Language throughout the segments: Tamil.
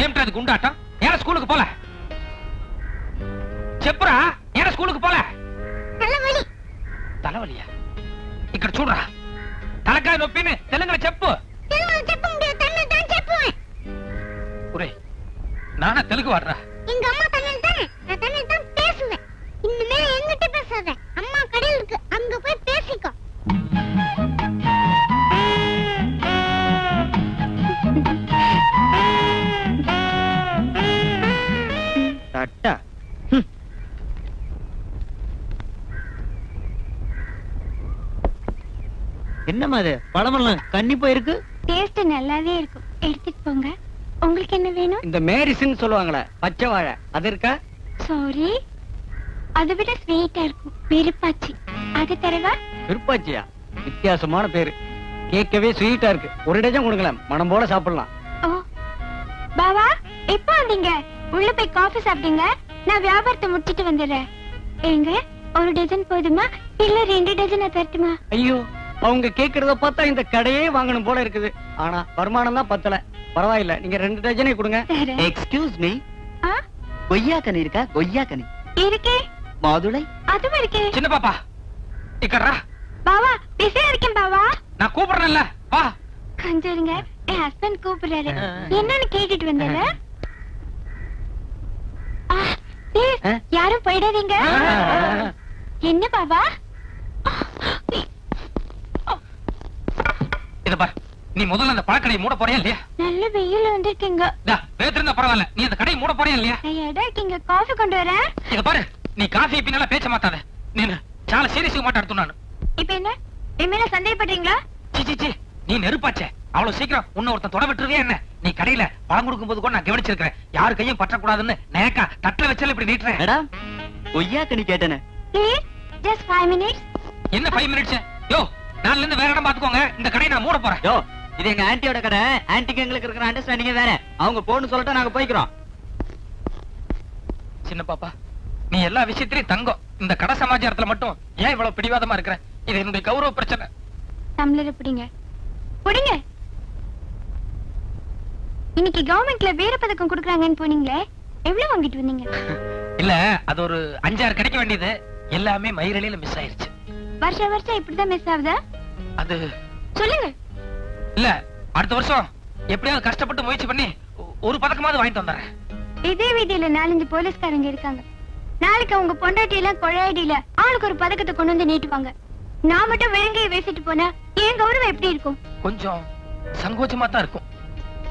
ఏమిటి అది గుండాటం? ఏడ స్కూలుకు పోలే? చెప్పురా, ఏడ స్కూలుకు పోలే? తలవలియా? ఇక్కడ చూడరా, తలకాయ నొప్పిని తెలుగులో చెప్పు. நானா தெலுங்கு வாடுறா? எங்க அம்மா தமிழ் தானே, நான் தமிழ் தான் பேசுவேன். இனிமே என்கிட்ட பேசாத, அம்மா கடையில் இருக்கு, அங்க போய் பேசிக்கோ. டட்டா என்னம்மா அது பழமெல்லாம் கண்ணி போயிருக்கு? டேஸ்ட் நல்லாவே இருக்கும், எடுத்துட்டு போங்க. உங்களுக்கு என்ன வேணும்? இந்த மேரிசின் சொல்லுவாங்களே பச்சை வாழை, அது இருக்கா? சாரி, அதை விட ஸ்வீட்டா இருக்கும், விருப்பாச்சி. அது தரவா? விருப்பாச்சியா? வித்தியாசமான பேரு, கேட்கவே ஸ்வீட்டா இருக்கு. ஒரு டஜன் கொடுங்களேன், மனம் போல சாப்பிடலாம். ஓ பாவா, எப்போ வந்தீங்க? உள்ள போய் காஃபி சாப்பிடுங்க, நான் வியாபாரத்தை முடிச்சிட்டு வந்துடுறேன். ஏங்க, ஒரு டஜன் போதுமா இல்ல 2 டஜன் தரட்டுமா? ஐயோ, அவங்க கேக்குறத பார்த்தா இந்த கடையே வாங்கணும் போல இருக்குது. ஆனா வருமானம் தான் பத்தல. பரவாயில்ல, நீங்க 2 டஜனே கொடுங்க. எக்ஸ்கியூஸ் மீ, கொய்யா கனி இருக்கா? கொய்யா கனி இருக்கே. மாதுளை அதுவும் இருக்கே. சின்ன பாப்பா இக்கறா. பாவா, பிஸியா இருக்கேன் பாவா. நான் கூப்பிடுறேன்ல, வா. கொஞ்சம்ங்க, என் ஹஸ்பண்ட் கூப்பிடுறாரு, என்னன்னு கேட்டுட்டு வந்தேன். யாரும் போயிடாதீங்க. என்ன பாவா? இத பாரு, நீ முதல்ல அந்த பழக்கடையை மூட போறியா இல்லையா? நல்ல வெயில் வந்திருக்கீங்க. பேத்திருந்தா பரவாயில்ல, நீ அந்த கடையை மூட போறியா இல்லையா? எடா இருக்கீங்க, காஃபி கொண்டு வரேன். இத பாரு, நீ காஃபி பின்னால பேச மாட்டாத. நீ சால சீரியஸா மாட்டாடுத்து. நான் இப்ப என்ன எம்மேல சந்தேகப்படுறீங்களா? சி, நீ நெருப்பாச்சே, அவ்வளவு சீக்கிரம் உன்ன ஒருத்தன் தொட விட்டுருவே என்ன? நீ கடையில பழம் கொடுக்கும் போது கூட நான் கவனிச்சிருக்கேன், யாரு கையும் பற்றக்கூடாதுன்னு நேக்கா தட்டுல வச்சால இப்படி நீட்டுறேன். மேடம், கொய்யா கனி கேட்டேனே. Just 5 minutes. என்ன 5 minutes? யோ, நாளைல இருந்து வேற இடம் பாத்துக்கோங்க, இந்த கடையை நான் மூட போறேன். யோ, இது எங்க ஆன்ட்டியோட கடை. ஆன்ட்டிக்கு எங்களுக்கு இருக்கிற அண்டர்ஸ்டாண்டிங் வேற. அவங்க போன்னு சொல்லிட்டு நாங்க போய்க்கிறோம். சின்ன பாப்பா, நீ எல்லா விஷயத்திலயும் தங்கம், இந்த கடை சமாச்சாரத்துல மட்டும் ஏன் இவ்வளவு பிடிவாதமா இருக்கிற? இது என்னுடைய கௌரவ பிரச்சனை. டம்ளர் பிடிங்க, பிடிங்க. இன்னைக்கு கவர்மெண்ட்ல வீர பதக்கம் கொடுக்கறாங்கன்னு போனீங்களே, எவ்வளவு வாங்கிட்டு வந்தீங்க? இல்ல, அது ஒரு 5-6 கிடைக்க வேண்டியது, எல்லாமே மயிரலில மிஸ் ஆயிருச்சு. வருஷம் இப்படிதான் மிஸ் ஆகுதா? அது சொல்லுங்க. இல்ல, அடுத்த வருஷம் எப்படியாவது கஷ்டப்பட்டு முயற்சி பண்ணி ஒரு பதக்கமாவது வாங்கிட்டு வந்துறேன். இதே வீதியில 4-5 போலீஸ்காரங்க இருக்காங்க. நாளைக்கு அவங்க பொண்டாட்டியில கொழையடியில ஆளுக்கு ஒரு பதக்கத்தை கொண்டு வந்து நீட்டுவாங்க. நான் மட்டும் வெறுங்கையை பேசிட்டு போனா என் கௌரவம் எப்படி இருக்கும்? கொஞ்சம் சங்கோச்சமா தான் இருக்கும்.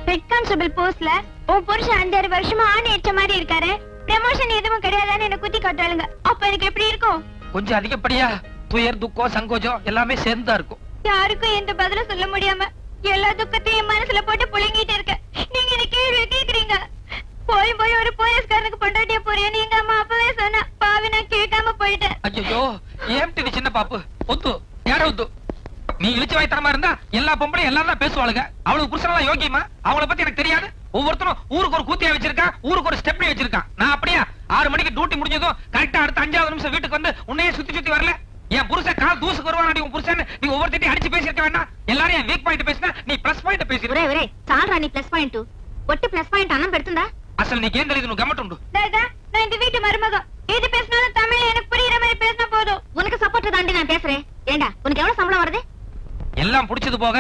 ஹெட் கான்ஸ்டபிள் போஸ்ட்ல உன் புருஷன் 5-6 வருஷமா ஆணி ஏற்ற மாதிரி இருக்காரு, ப்ரமோஷன் எதுவும் கிடையாதான்னு என்ன குத்தி காட்டுறாளுங்க. அப்ப எனக்கு எப்படி இருக்கும்? கொஞ்சம் அதிகப்படியா துயர், துக்கம், சங்கோஜம் எல்லாமே சேர்ந்தா இருக்கும். யாருக்கும் எந்த பதிலும் சொல்ல முடியாம எல்லா துக்கத்தையும் மனசுல போட்டு புழுங்கிட்டு இருக்க. நீங்க இந்த கேள்வி கேக்குறீங்க. போய் ஒரு போலீஸ்காரனுக்கு பொண்டாட்டியா போறியான்னு எங்க அம்மா அப்பவே சொன்னா, பாவி நான் கேட்காம போயிட்டேன். ஐயோ, ஏம்டி சின்ன பாப்பு ஒத்து யார ஒத்து? நீ இழிச்சு வாய்த்தனமா இருந்தா எல்லா பொம்பளையும் எல்லாரும் தான் பேசுவாளுங்க. அவளுக்கு புருஷனெல்லாம் யோகியமா? அவளை பத்தி எனக்கு தெரியாது. ஒவ்வொருத்தரும் ஊருக்கு ஒரு கூத்தியா வச்சிருக்கான், ஊருக்கு ஒரு ஸ்டெப்னி வச்சிருக்கான். நான் அப்படியா 6 மணிக்கு டியூட்டி முடிஞ்சதும் கரெக்டா அடுத்த 5வது நிமிஷம் வீட்டுக்கு வந்து உன்னையே சுத்தி வரல? என் புருஷன் கால் தூசுக்கு வருவான். உன் புருஷன் நீ ஒவ்வொருத்தையும் அடிச்சு பேசிருக்க வேண்டாம். எல்லாரும் என் வீக் பாயிண்ட் பேசினா நீ பிளஸ் பாயிண்ட் பேசி. ஒரே சால்ரா நீ பிளஸ் பாயிண்ட் ஒட்டு பிளஸ் பாயிண்ட் அண்ணன் பெடுத்துடா. அசல் நீ கேந்தல இது கமெண்ட் உண்டு. டேடா, நான் இந்த வீட்டு மருமக. எது பேசினாலும் தமிழ்ல எனக்கு புரியுற மாதிரி பேசினா போதும். உனக்கு சப்போர்ட் தாண்டி நான் பேசுறேன். ஏண்டா, உனக்கு எவ்வளவு சம்பளம் வருது? எல்லாம் புடிச்சது போக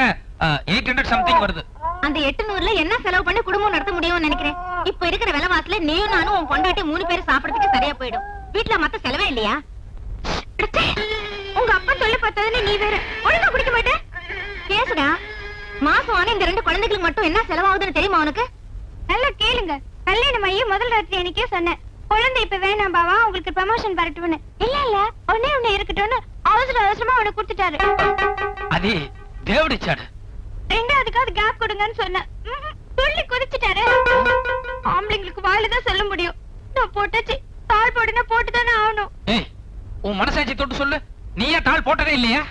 800 சம்திங் வருது. அந்த 800ல என்ன செலவு பண்ணி குடும்பம் நடத்த முடியும்னு நினைக்கிறேன். இப்ப இருக்கிற விலைவாசில நீயும் நானும் உன் பொண்டாட்டி 3 பேர் சாப்பிடுறதுக்கு சரியா போயிடும். வீட்டுல மத்த செலவே இல்லையா? உங்க அப்பா சொல்லி பார்த்ததுன்னு நீ வேற ஒழுங்கா குடிக்க மாட்டேன். பேசுடா. மாசம் ஆன இந்த 2 குழந்தைகளுக்கு மட்டும் என்ன செலவாகுதுன்னு தெரியுமா உனக்கு? நல்லா கேளுங்க. கல்யாணம் ஆகி முதல் ராத்திரி எனக்கே சொன்னேன், குழந்தை இப்ப வேணாம் பாவா, உங்களுக்கு ப்ரமோஷன் வரட்டும்னு. இல்ல ஒண்ணே இருக்கட்டும்னு அவசரமா அவனை கொடுத்துட்டாரு. அது தேவடிச்சாடு. 2வதுக்காவது கேப் கொடுங்கன்னு சொன்னேன். சொல்லி குதிச்சுட்டாரு. ஆம்பளைங்களுக்கு வாயிலதான் சொல்ல முடியும். நான் போட்டாச்சு, தாள் போடுனா போட்டுதானே ஆகணும். ஏய், உன் மனசாட்சி தொட்டு சொல்லு, நீயே தாள் போட்டதே இல்லையா?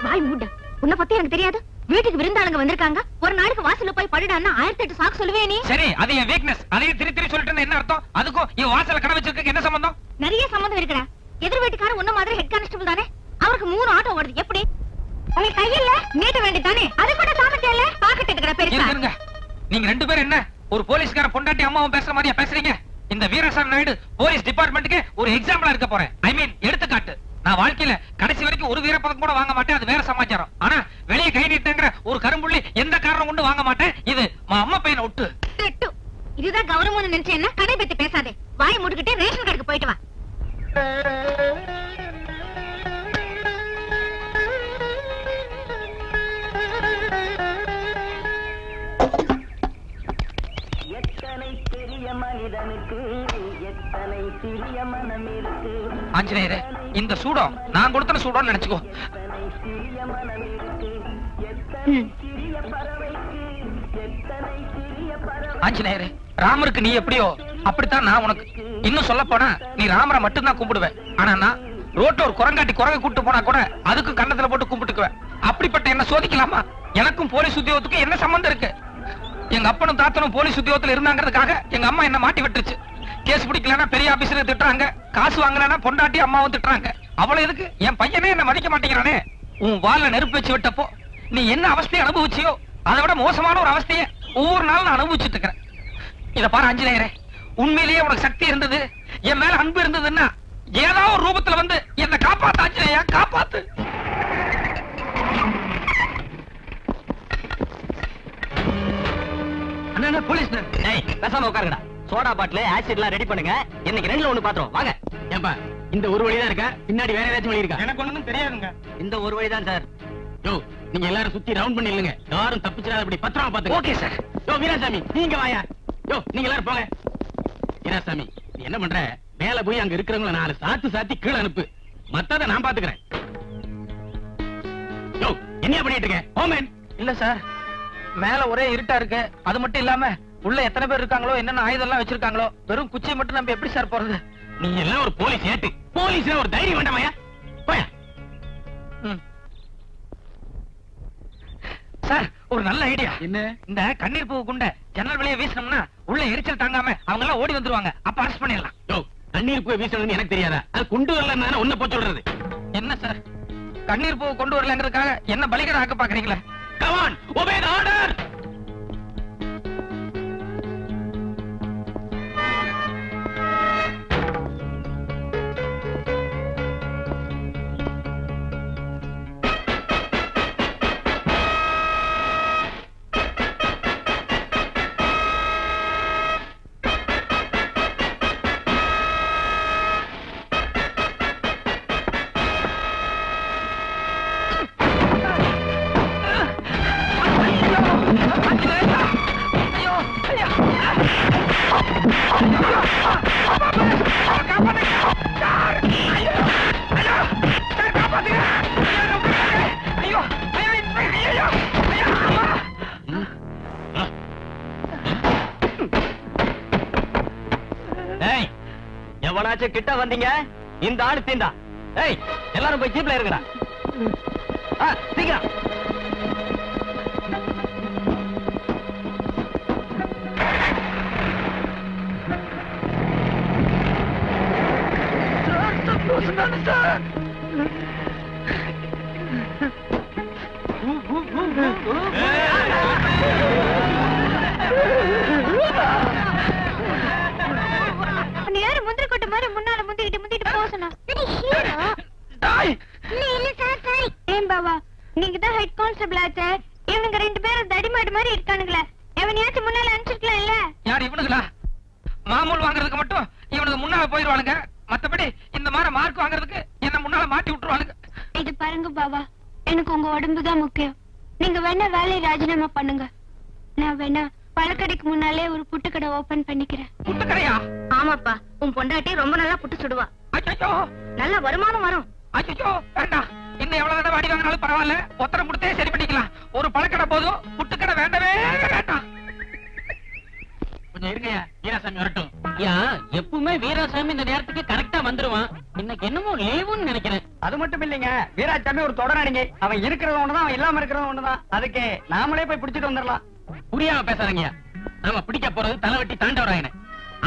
வாய் மூட. உன்னை பத்தி எனக்கு தெரியாது. வீட்டுக்கு விருந்தாளுங்க வந்திருக்காங்க, ஒரு நாளைக்கு வாசல்ல போய் படுடான்னா 1008 சாக்கு சொல்லுவே நீ. சரி, அது என் வீக்னஸ். அதையே திருத்தி சொல்லிட்டு என்ன அர்த்தம்? அதுக்கும் இவன் வாசல்ல கடை வச்சிருக்க என்ன சம்பந்தம்? நிறைய சம்பந்தம் இருக்குடா. எதிர் வீட்டுக்காரன் உன்ன மாதிரி ஹெட் கான்ஸ்டபிள் தானே, அவருக்கு 3 ஆட்டோ ஓடுது. எப்படி உங்களுக்கு கையில நீட்ட வேண்டியதானே? அது கூட சாமர்த்தியம் இல்ல. பாக்கெட் எடுக்கற பெருசா. இருங்க, நீங்க 2 பேரும் என்ன ஒரு போலீஸ்கார பொண்டாட்டி அம்மாவும் பேசுற மாதிரியா பேசுறீங்க? இந்த வீரசாமி நாயுடு போலீஸ் டிபார்ட்மெண்ட்டுக்கு ஒரு எக்ஸாம்பிளா இருக்க போறேன். ஐ மீன் எடுத்துக்காட்டு. நான் வாழ்க்கையில கடைசி வரைக்கும் ஒரு வீரப்பதக்கம் கூட வாங்க மாட்டேன், அது வேற சமாச்சாரம். ஆனா வெளியே கை நீட்டுங்கிற ஒரு கரும்புள்ளி எந்த காரணம் கொண்டு வாங்க மாட்டேன். இது அம்மா பையனை விட்டு. இதுதான் கௌரவம்னு நினைச்சு என்ன கடை பத்தி பேசாதே. வாயை மூடிக்கிட்டே ரேஷன் கடைக்கு போயிட்டு வா. ஆஞ்சநேயரே, இந்த சூடம் நான் கொடுத்த சூடம் நினைச்சுக்கோ. ஆஞ்சநேயரே, ராமருக்கு நீ எப்படியோ அப்படித்தான் நான் உனக்கு. இன்னும் சொல்ல போனா நீ ராமரை மட்டும்தான் கும்பிடுவேன். ஆனா நான் ரோட்ல ஒரு குரங்காட்டி குரங்க கூட்டு போனா கூட அதுக்கும் கண்ணத்துல போட்டு கும்பிட்டுக்குவேன். அப்படிப்பட்ட என்ன சோதிக்கலாமா? எனக்கும் போலீஸ் உத்தியோகத்துக்கு என்ன சம்பந்தம் இருக்கு? எங்க அப்பனும் தாத்தனும் போலீஸ் உத்தியோகத்துல இருந்தாங்கிறதுக்காக எங்க அம்மா என்ன மாட்டி விட்டுருச்சு. கேஸ் பிடிக்கலன்னா பெரிய ஆபீசரை திட்டுறாங்க, காசு வாங்கலன்னா பொண்டாட்டி அம்மாவும் திட்டுறாங்க. அவ்வளவு எதுக்கு என் பையனே என்ன மதிக்க மாட்டேங்கிறானே. உன் வால்ல நெருப்பு வச்சு விட்டப்போ நீ என்ன அவஸ்தையை அனுபவிச்சியோ அதை விட மோசமான ஒரு அவஸ்தையை ஒவ்வொரு நாளும் நான் அனுபவிச்சுட்டு இருக்கிறேன். இத பாரு ஆஞ்சநேயரே, உண்மையிலேயே உனக்கு சக்தி இருந்தது, என் மேல அன்பு இருந்ததுன்னா ஏதாவது ஒரு ரூபத்துல வந்து என்ன காப்பாத்து ஆஞ்சநேயா, காப்பாத்து. அண்ணா போலீஸ் பேசாம உட்காருங்கடா. சோடா பாட்டில் ஆசிட்லாம் ரெடி பண்ணுங்க. இன்னைக்கு ரெண்டுல ஒண்ணு பாத்துறோம் வாங்க. ஏன்பா இந்த ஒரு வழிதான் இருக்கா, பின்னாடி வேற ஏதாச்சும் வழி இருக்கா? எனக்கு ஒண்ணும் தெரியாதுங்க. இந்த ஒரு வழிதான் சார். யோ நீங்க எல்லாரும் சுத்தி ரவுண்ட் பண்ணி இல்லங்க, யாரும் தப்பிச்சிடாத அப்படி பத்திரமா பாத்துங்க. Okay sir. யோ வீராசாமி நீங்க வாயா. யோ நீங்க எல்லாரும் போங்க. வீராசாமி நீ என்ன பண்ற, மேல போய் அங்க இருக்கிறவங்கள 4 சாத்து சாத்தி கீழே அனுப்பு, மத்தத நான் பாத்துக்கிறேன். யோ என்ன பண்ணிட்டு இருக்க? ஓமன். இல்ல சார், மேல ஒரே இருட்டா இருக்கு. அது மட்டும் இல்லாம உள்ள எத்தனை பேர் இருக்காங்களோ, என்னென்ன ஆயுதம் எல்லாம் வச்சிருக்காங்களோ, வெறும் குச்சியை மட்டும் நம்ம எப்படி சார் போறது? நீ எல்லாம் ஒரு போலீஸ் ஏட்டு, போலீஸ் ஒரு தைரியம் வேண்டாமாயா? போயா. சார் ஒரு நல்ல ஐடியா. என்ன? இந்த கண்ணீர் பூ குண்ட ஜன்னல் வெளியே வீசணும்னா உள்ள எரிச்சல் தாங்காம அவங்க எல்லாம் ஓடி வந்துருவாங்க. அப்ப அரெஸ்ட் பண்ணிடலாம். யோ கண்ணீர் பூ வீசணும்னு எனக்கு தெரியாதா? அது கொண்டு வரலன்னா உன்ன போ சொல்றது. என்ன சார், கண்ணீர் பூ கொண்டு வரலங்கிறதுக்காக என்ன பலிகடா ஆக்க பாக்குறீங்களா? Come on, obey the order. எவனாச்சும் கிட்ட வந்தீங்க இந்த ஆளு தீண்டா. ஏய் எல்லாரும் போய் ஜீப்ல இருக்குடா. சீக்கிரம். முந்திரி கொட்ட மாதிரி முன்னால முந்திக்கிட்டு போசனா. ஏன் பாவா, நீங்க தான் ஹெட் கான்ஸ்டபிள் ஆச்சே. இவனுங்க 2 பேரும் தடிமாடு மாதிரி இருக்கானுங்களே, எவனையாச்சும் முன்னால அனுப்பிச்சிருக்கலாம் இல்ல? யார் இவனுங்களா? மாமூல் வாங்குறதுக்கு மட்டும் இவனுக்கு முன்னால போயிருவானுங்க. மத்தபடி இந்த மாதிரி மார்க் வாங்குறதுக்கு என்ன முன்னால மாட்டி விட்டுருவானுங்க. இது பாருங்க பாவா, எனக்கு உங்க உடம்பு தான் முக்கியம். நீங்க வேணா வேலையை ராஜினாமா பண்ணுங்க. நான் வேணா பழக்கடைக்கு முன்னாலே ஒரு புட்டுக்கடை ஓபன் பண்ணிக்கிறேன். புட்டுக்கடையா? ஆமாப்பா, உன் பொண்டாட்டி ரொம்ப நல்லா புட்டு சுடுவா. ஐயோ, நல்ல வருமானம் வரும். ஐயோ வேண்டாம். இன்னும் எவ்வளவு தடவை அடி வாங்கினாலும் பரவாயில்ல, ஒத்தரம் கொடுத்தே சரி பண்ணிக்கலாம். ஒரு பழக்கடை போதும், புட்டுக்கடை வேண்டவே வேண்டாம். கொஞ்சம் இருங்கயா, வீராசாமி வரட்டும். எப்பவுமே வீராசாமி இந்த நேரத்துக்கு கரெக்டா வந்துருவான். இன்னைக்கு என்னமோ லீவுன்னு நினைக்கிறேன். அது மட்டும் இல்லைங்க, வீராசாமி ஒரு தொடரானிங்க. அவன் இருக்கிறது ஒண்ணுதான், அவன் இல்லாம இருக்கிறது ஒண்ணுதான். அதுக்கு நாமளே போய் பிடிச்சிட்டு வந்துடலாம். புரியாம பேசாதீங்கயா. நாம பிடிக்க போறது தலைவட்டி தாண்டவராயன.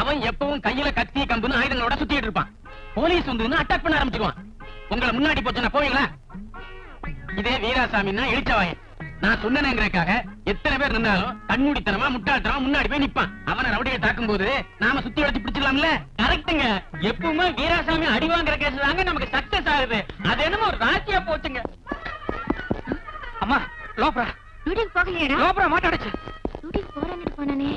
அவன் எப்பவும் கையில கத்தி கம்புன்னு ஆயுதங்களோட சுத்திட்டு இருப்பான். போலீஸ் வந்து அட்டாக் பண்ண ஆரம்பிச்சுக்குவான். உங்களை முன்னாடி போச்சுன்னா போவீங்களா? இதே வீராசாமின்னா இழிச்சவாயன். நான் சொன்னேங்கிறதுக்காக எத்தனை பேர் நின்னாலும் கண்மூடித்தனமா முட்டாள்தனமா முன்னாடி போய் நிப்பான். அவனை ரவுடியை தாக்கும் போது நாம சுத்தி வளைச்சு பிடிச்சிடலாம்ல. கரெக்ட்டுங்க. எப்பவுமே வீராசாமி அடி வாங்குற கேஸ் தாங்க நமக்கு சக்சஸ் ஆகுது. அது என்னமோ ஒரு ராசியா போச்சுங்க. அம்மா லோப்ரா டியூட்டிக்கு போகலையடா? லோப்ரா மாட்டாடுச்சு. டியூட்டிக்கு போறேன்னு போனானே.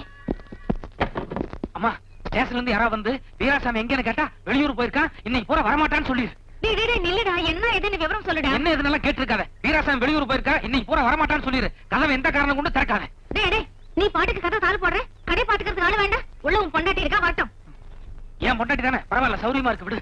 அம்மா ஸ்டேஷன்ல இருந்து யாராவது வந்து வீராசாமி எங்கன்னு கேட்டா வெளியூர் போயிருக்கான், இன்னைக்கு பூரா வரமாட்டான்னு சொல்லிரு. டேய் நில்லுடா, என்ன ஏதுன்னு விவரம் சொல்லுடா. என்ன எதுனால கேட்டிருக்காத. வீராசாமி வெளியூர் போயிருக்கா, இன்னைக்கு பூரா வரமாட்டான்னு சொல்லிரு. கதவை எந்த காரணம் கொண்டு திறக்காத. டேய் நீ பாட்டுக்கு கதை தாள் போடுற. கடை பாத்துக்கிறதுக்கு ஆளு வேண்டாம். உள்ள உன் பொண்டாட்டி இருக்கா, வரட்டும். ஏன் பொண்டாட்டி தானே, பரவாயில்ல, சௌரியமா இருக்கு, விடு.